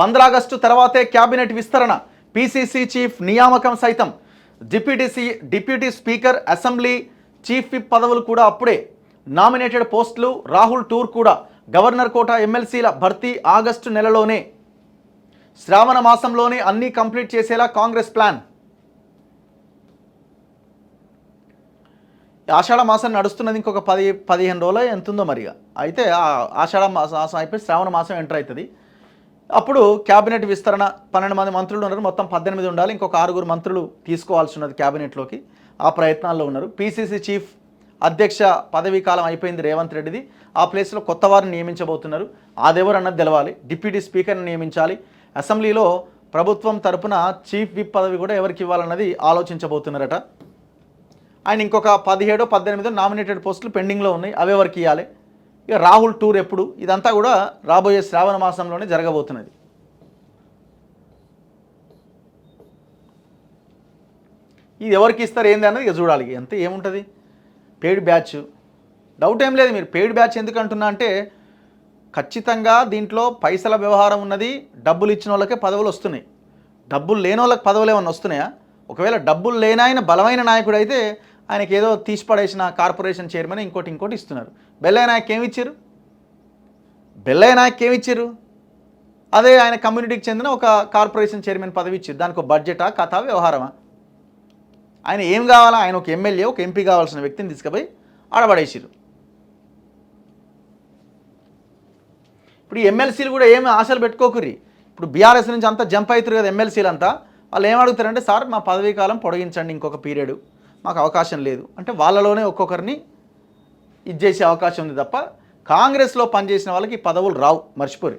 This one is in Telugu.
15 ఆగస్టు తర్వాతే క్యాబినెట్ విస్తరణ, పీసీసీ చీఫ్ నియామకం సైతం, deputy speaker, assembly chief whip పదవులు కూడా అప్పుడే, నామినేటెడ్ పోస్టులు, రాహుల్ టూర్ కూడా, గవర్నర్ కోటా ఎమ్మెల్సీల భర్తీ ఆగస్టు నెలలోనే, శ్రావణ మాసంలోనే అన్నీ కంప్లీట్ చేసేలా కాంగ్రెస్ ప్లాన్. ఆషాఢ మాసం నడుస్తున్నది, ఇంకొక 10-15 రోజులు ఎంతుందో మరిగా. అయితే ఆషాఢ మాసం అయిపోయి శ్రావణ మాసం ఎంటర్ అవుతుంది. అప్పుడు క్యాబినెట్ విస్తరణ, 12 మంది మంత్రులు ఉన్నారు, మొత్తం 18 ఉండాలి, ఇంకొక 6 మంత్రులు తీసుకోవాల్సి ఉన్నది క్యాబినెట్లోకి. ఆ ప్రయత్నాల్లో ఉన్నారు. పీసీసీ చీఫ్ అధ్యక్ష పదవీ కాలం అయిపోయింది రేవంత్ రెడ్డిది. ఆ ప్లేస్లో కొత్త వారిని నియమించబోతున్నారు. అదెవరు అన్నది తెలవాలి. డిప్యూటీ స్పీకర్ని నియమించాలి. అసెంబ్లీలో ప్రభుత్వం తరపున చీఫ్ విప్ పదవి కూడా ఎవరికి ఇవ్వాలన్నది ఆలోచించబోతున్నారట. ఆయన ఇంకొక 17-18 నామినేటెడ్ పోస్టులు పెండింగ్లో ఉన్నాయి, అవి ఎవరికి ఇవ్వాలి. ఇక రాహుల్ టూర్ ఎప్పుడు, ఇదంతా కూడా రాబోయే శ్రావణ మాసంలోనే జరగబోతున్నది. ఇది ఎవరికి ఇస్తారు ఏంది అన్నది ఇక చూడాలి. అంతే, ఏముంటుంది. పెయిడ్ బ్యాచ్, డౌట్ ఏం లేదు. మీరు పెయిడ్ బ్యాచ్ ఎందుకు అంటున్నా అంటే, ఖచ్చితంగా దీంట్లో పైసల వ్యవహారం ఉన్నది. డబ్బులు ఇచ్చిన వాళ్ళకే పదవులు వస్తున్నాయి, డబ్బులు లేని వాళ్ళకి పదవులు ఏమన్నా వస్తున్నాయా? ఒకవేళ డబ్బులు లేనాయన బలమైన నాయకుడు అయితే ఆయనకి ఏదో తీసి పడేసిన కార్పొరేషన్ చైర్మన్ ఇంకోటి ఇస్తున్నారు. బెల్లయ్య నాయక్ ఏమిచ్చారు? అదే ఆయన కమ్యూనిటీకి చెందిన ఒక కార్పొరేషన్ చైర్మన్ పదవి ఇచ్చారు. దానికి ఒక బడ్జెటా, కథ, వ్యవహారమా? ఆయన ఏం కావాలా? ఆయన ఒక ఎమ్మెల్యే, ఒక ఎంపీ కావాల్సిన వ్యక్తిని తీసుకుపోయి ఆడబడేసారు. ఇప్పుడు ఈ ఎమ్మెల్సీలు కూడా ఏమి ఆశలు పెట్టుకోకుర్రి. ఇప్పుడు బీఆర్ఎస్ నుంచి అంతా జంప్ అవుతారు కదా ఎమ్మెల్సీలు అంతా. వాళ్ళు ఏమడుగుతారంటే, సార్ మా పదవీ కాలం పొడిగించండి, ఇంకొక పీరియడ్ మాకు అవకాశం లేదు అంటే వాళ్ళలోనే ఒక్కొక్కరిని ఇది చేసే అవకాశం ఉంది తప్ప కాంగ్రెస్లో పనిచేసిన వాళ్ళకి ఈ పదవులు రావు, మర్చిపోరు.